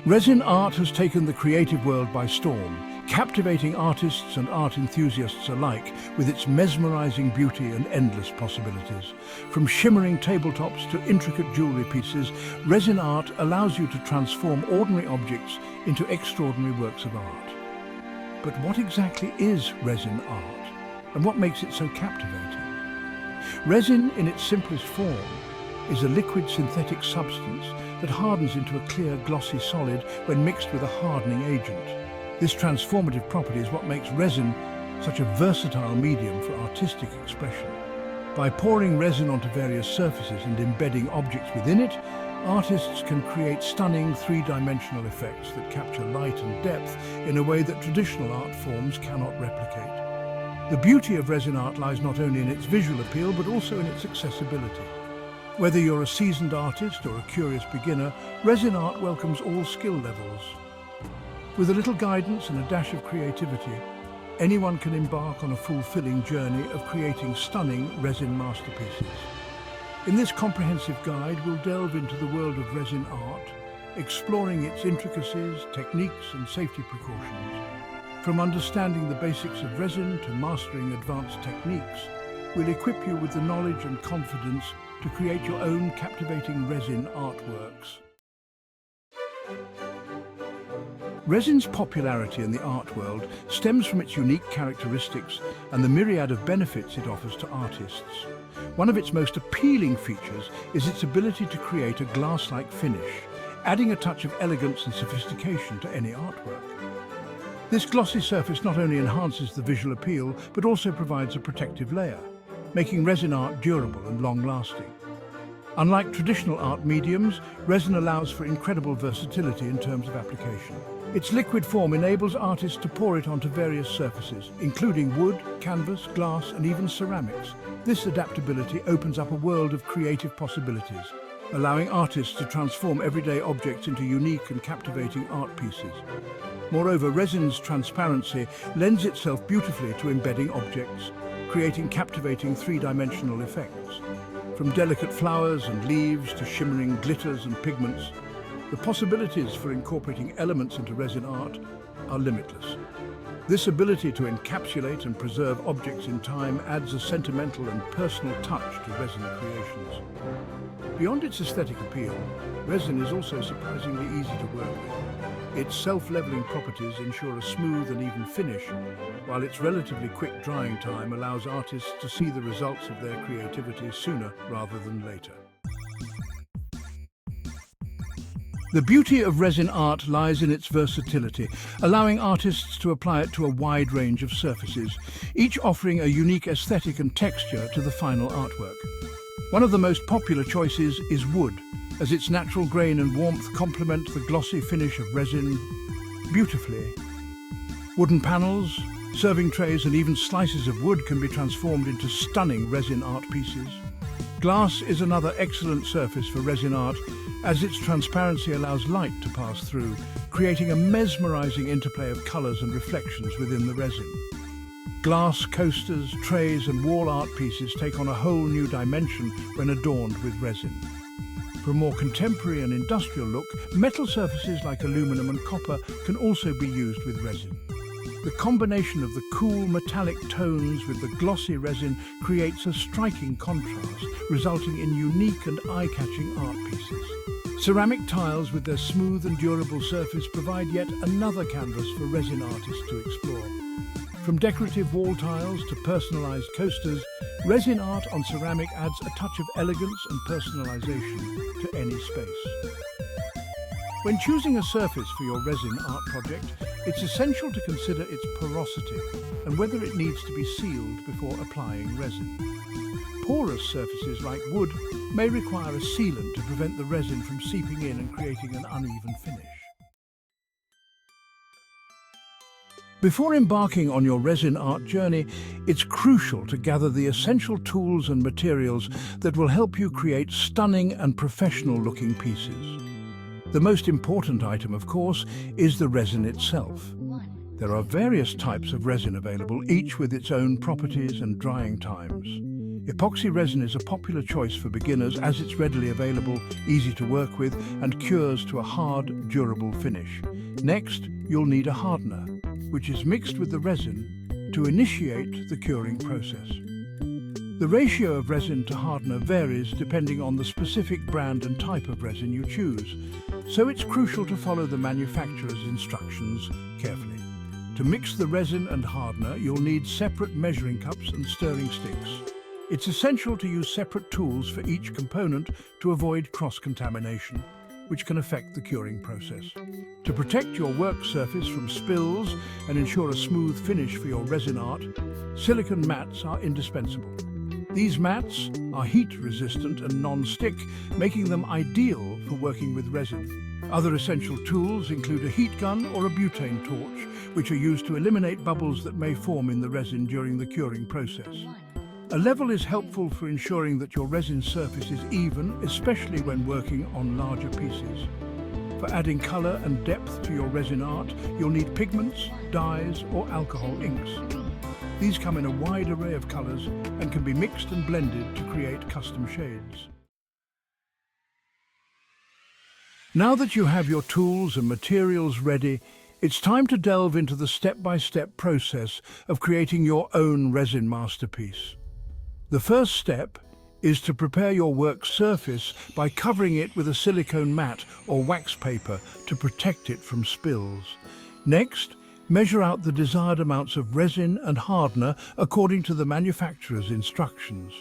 Resin art has taken the creative world by storm, captivating artists and art enthusiasts alike with its mesmerizing beauty and endless possibilities. From shimmering tabletops to intricate jewelry pieces, resin art allows you to transform ordinary objects into extraordinary works of art. But what exactly is resin art, and what makes it so captivating? Resin, in its simplest form, is a liquid synthetic substance that hardens into a clear, glossy solid when mixed with a hardening agent. This transformative property is what makes resin such a versatile medium for artistic expression. By pouring resin onto various surfaces and embedding objects within it, artists can create stunning three-dimensional effects that capture light and depth in a way that traditional art forms cannot replicate. The beauty of resin art lies not only in its visual appeal, but also in its accessibility. Whether you're a seasoned artist or a curious beginner, resin art welcomes all skill levels. With a little guidance and a dash of creativity, anyone can embark on a fulfilling journey of creating stunning resin masterpieces. In this comprehensive guide, we'll delve into the world of resin art, exploring its intricacies, techniques, and safety precautions. From understanding the basics of resin to mastering advanced techniques, we'll equip you with the knowledge and confidence to create your own captivating resin artworks. Resin's popularity in the art world stems from its unique characteristics and the myriad of benefits it offers to artists. One of its most appealing features is its ability to create a glass-like finish, adding a touch of elegance and sophistication to any artwork. This glossy surface not only enhances the visual appeal, but also provides a protective layer, making resin art durable and long-lasting. Unlike traditional art mediums, resin allows for incredible versatility in terms of application. Its liquid form enables artists to pour it onto various surfaces, including wood, canvas, glass, and even ceramics. This adaptability opens up a world of creative possibilities, allowing artists to transform everyday objects into unique and captivating art pieces. Moreover, resin's transparency lends itself beautifully to embedding objects, creating captivating three-dimensional effects. From delicate flowers and leaves to shimmering glitters and pigments, the possibilities for incorporating elements into resin art are limitless. This ability to encapsulate and preserve objects in time adds a sentimental and personal touch to resin creations. Beyond its aesthetic appeal, resin is also surprisingly easy to work with. Its self-leveling properties ensure a smooth and even finish, while its relatively quick drying time allows artists to see the results of their creativity sooner rather than later. The beauty of resin art lies in its versatility, allowing artists to apply it to a wide range of surfaces, each offering a unique aesthetic and texture to the final artwork. One of the most popular choices is wood, as its natural grain and warmth complement the glossy finish of resin beautifully. Wooden panels, serving trays, and even slices of wood can be transformed into stunning resin art pieces. Glass is another excellent surface for resin art, as its transparency allows light to pass through, creating a mesmerizing interplay of colors and reflections within the resin. Glass coasters, trays, and wall art pieces take on a whole new dimension when adorned with resin. For a more contemporary and industrial look, metal surfaces like aluminum and copper can also be used with resin. The combination of the cool metallic tones with the glossy resin creates a striking contrast, resulting in unique and eye-catching art pieces. Ceramic tiles with their smooth and durable surface provide yet another canvas for resin artists to explore. From decorative wall tiles to personalized coasters, resin art on ceramic adds a touch of elegance and personalization to any space. When choosing a surface for your resin art project, it's essential to consider its porosity and whether it needs to be sealed before applying resin. Porous surfaces like wood may require a sealant to prevent the resin from seeping in and creating an uneven finish. Before embarking on your resin art journey, it's crucial to gather the essential tools and materials that will help you create stunning and professional-looking pieces. The most important item, of course, is the resin itself. There are various types of resin available, each with its own properties and drying times. Epoxy resin is a popular choice for beginners as it's readily available, easy to work with, and cures to a hard, durable finish. Next, you'll need a hardener, which is mixed with the resin to initiate the curing process. The ratio of resin to hardener varies depending on the specific brand and type of resin you choose, so it's crucial to follow the manufacturer's instructions carefully. To mix the resin and hardener, you'll need separate measuring cups and stirring sticks. It's essential to use separate tools for each component to avoid cross-contamination, which can affect the curing process. To protect your work surface from spills and ensure a smooth finish for your resin art, silicone mats are indispensable. These mats are heat-resistant and non-stick, making them ideal for working with resin. Other essential tools include a heat gun or a butane torch, which are used to eliminate bubbles that may form in the resin during the curing process. A level is helpful for ensuring that your resin surface is even, especially when working on larger pieces. For adding color and depth to your resin art, you'll need pigments, dyes, or alcohol inks. These come in a wide array of colors and can be mixed and blended to create custom shades. Now that you have your tools and materials ready, it's time to delve into the step-by-step process of creating your own resin masterpiece. The first step is to prepare your work surface by covering it with a silicone mat or wax paper to protect it from spills. Next, measure out the desired amounts of resin and hardener according to the manufacturer's instructions.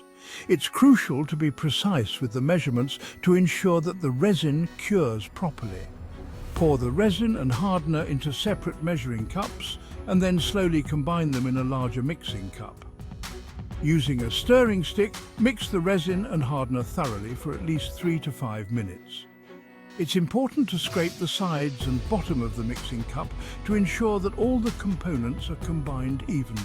It's crucial to be precise with the measurements to ensure that the resin cures properly. Pour the resin and hardener into separate measuring cups and then slowly combine them in a larger mixing cup. Using a stirring stick, mix the resin and hardener thoroughly for at least 3 to 5 minutes. It's important to scrape the sides and bottom of the mixing cup to ensure that all the components are combined evenly.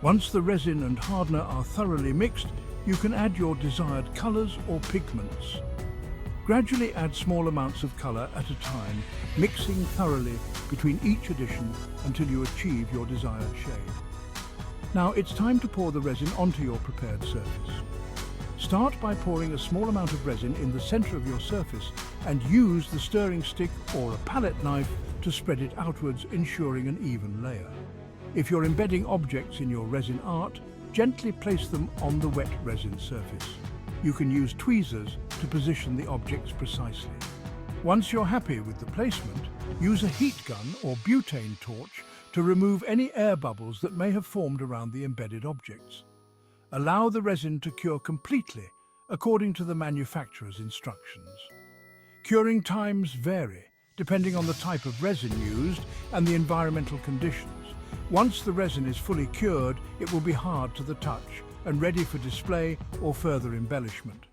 Once the resin and hardener are thoroughly mixed, you can add your desired colors or pigments. Gradually add small amounts of color at a time, mixing thoroughly between each addition until you achieve your desired shade. Now it's time to pour the resin onto your prepared surface. Start by pouring a small amount of resin in the center of your surface and use the stirring stick or a palette knife to spread it outwards, ensuring an even layer. If you're embedding objects in your resin art, gently place them on the wet resin surface. You can use tweezers to position the objects precisely. Once you're happy with the placement, use a heat gun or butane torch to remove any air bubbles that may have formed around the embedded objects. Allow the resin to cure completely according to the manufacturer's instructions. Curing times vary depending on the type of resin used and the environmental conditions. Once the resin is fully cured, it will be hard to the touch and ready for display or further embellishment.